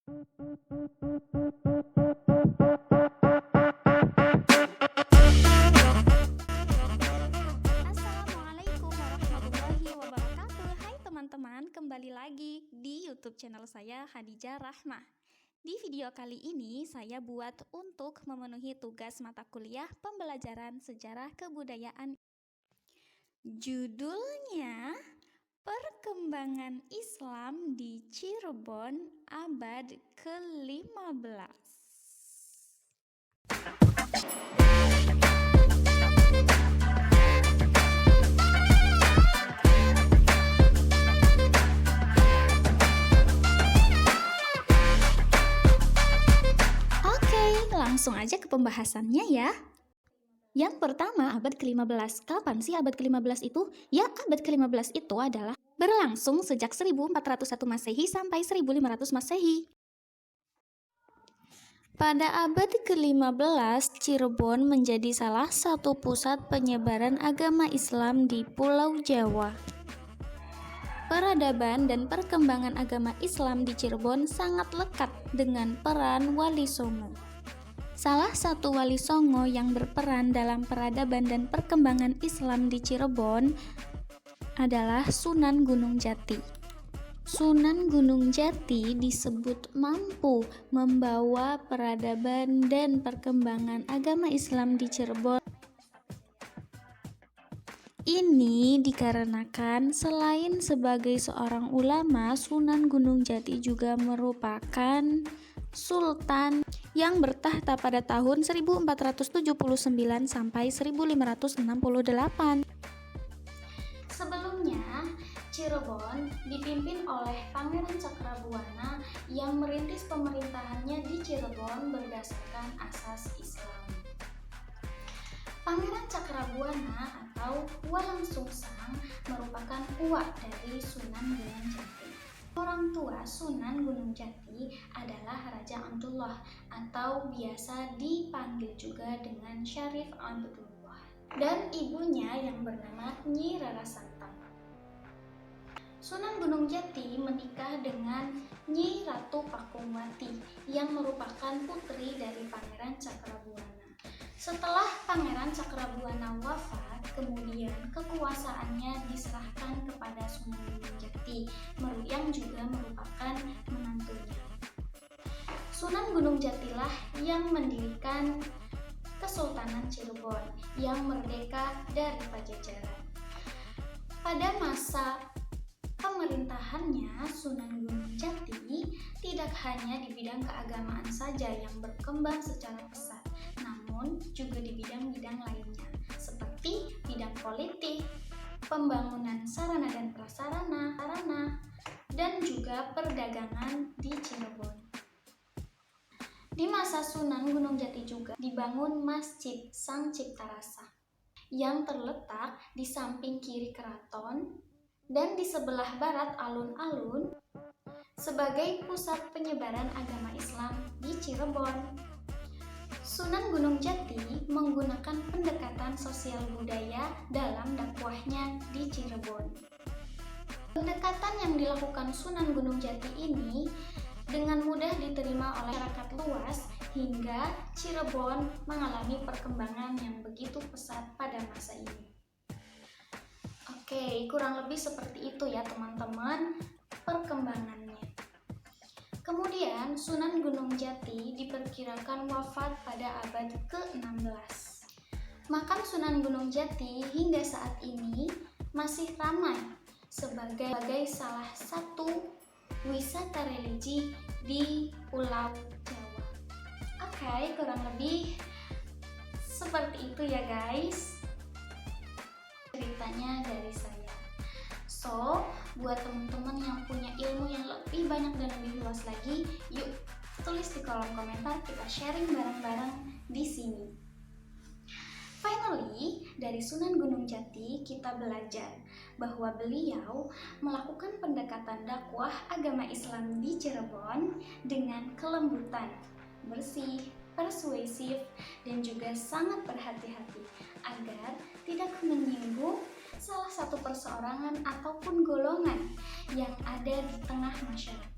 Assalamualaikum warahmatullahi wabarakatuh. Hai teman-teman, kembali lagi di YouTube channel saya, Khadijah Rahmah. Di video kali ini saya buat untuk memenuhi tugas mata kuliah pembelajaran sejarah kebudayaan. Judulnya Perkembangan Islam di Cirebon abad ke-15. Langsung aja ke pembahasannya ya. Yang pertama, abad ke-15. Kapan sih abad ke-15 itu? Ya, abad ke-15 itu adalah berlangsung sejak 1401 Masehi sampai 1500 Masehi. Pada abad ke-15, Cirebon menjadi salah satu pusat penyebaran agama Islam di Pulau Jawa. Peradaban dan perkembangan agama Islam di Cirebon sangat lekat dengan peran Wali Songo. Salah satu wali Songo yang berperan dalam peradaban dan perkembangan Islam di Cirebon adalah Sunan Gunung Jati. Sunan Gunung Jati disebut mampu membawa peradaban dan perkembangan agama Islam di Cirebon. Ini dikarenakan selain sebagai seorang ulama, Sunan Gunung Jati juga merupakan sultan yang bertahta pada tahun 1479 sampai 1568. Sebelumnya, Cirebon dipimpin oleh Pangeran Cakrabuana yang merintis pemerintahannya di Cirebon berdasarkan asas Islam. Pangeran Cakrabuana atau Walang Sungsang merupakan uak dari Sunan Gunung Jati. Orang tua Sunan Gunung Jati adalah Raja Abdullah atau biasa dipanggil juga dengan Syarif Abdullah, dan ibunya yang bernama Nyi Rara Santang. Sunan Gunung Jati menikah dengan Nyi Ratu Pakumbati yang merupakan putri dari Pangeran Cakrabuana. Setelah Pangeran Cakrabuana wafat, kemudian kekuasaannya diserahkan kepada Sunan Gunung Jati yang juga merupakan menantunya. Sunan Gunung Jatilah yang mendirikan Kesultanan Cirebon yang merdeka dari Pajajaran. Pada masa pemerintahannya, Sunan Gunung Jati tidak hanya di bidang keagamaan saja yang berkembang secara pesat, namun juga di bidang-bidang lainnya seperti bidang politik, pembangunan sarana dan prasarana, dan juga perdagangan di Cirebon. Di masa Sunan Gunung Jati juga dibangun Masjid Sang Ciptarasa yang terletak di samping kiri keraton dan di sebelah barat alun-alun sebagai pusat penyebaran agama Islam di Cirebon. Sunan Gunung Jati menggunakan pendekatan sosial budaya dalam dakwahnya di Cirebon. Pendekatan yang dilakukan Sunan Gunung Jati ini dengan mudah diterima oleh masyarakat luas hingga Cirebon mengalami perkembangan yang begitu pesat pada masa ini. Oke, kurang lebih seperti itu ya teman-teman perkembangannya. Kemudian Sunan Gunung Jati diperkirakan wafat pada abad ke-16. Makam Sunan Gunung Jati hingga saat ini masih ramai sebagai salah satu wisata religi di Pulau Jawa. Oke, kurang lebih seperti itu ya guys ceritanya dari saya. So, buat teman-teman yang punya ilmu yang lebih banyak dan lebih luas lagi, yuk tulis di kolom komentar, kita sharing bareng-bareng di sini. Finally, dari Sunan Gunung Jati kita belajar bahwa beliau melakukan pendekatan dakwah agama Islam di Cirebon dengan kelembutan, bersih, persuasif, dan juga sangat berhati-hati agar tidak menyinggung salah satu perseorangan ataupun golongan yang ada di tengah masyarakat.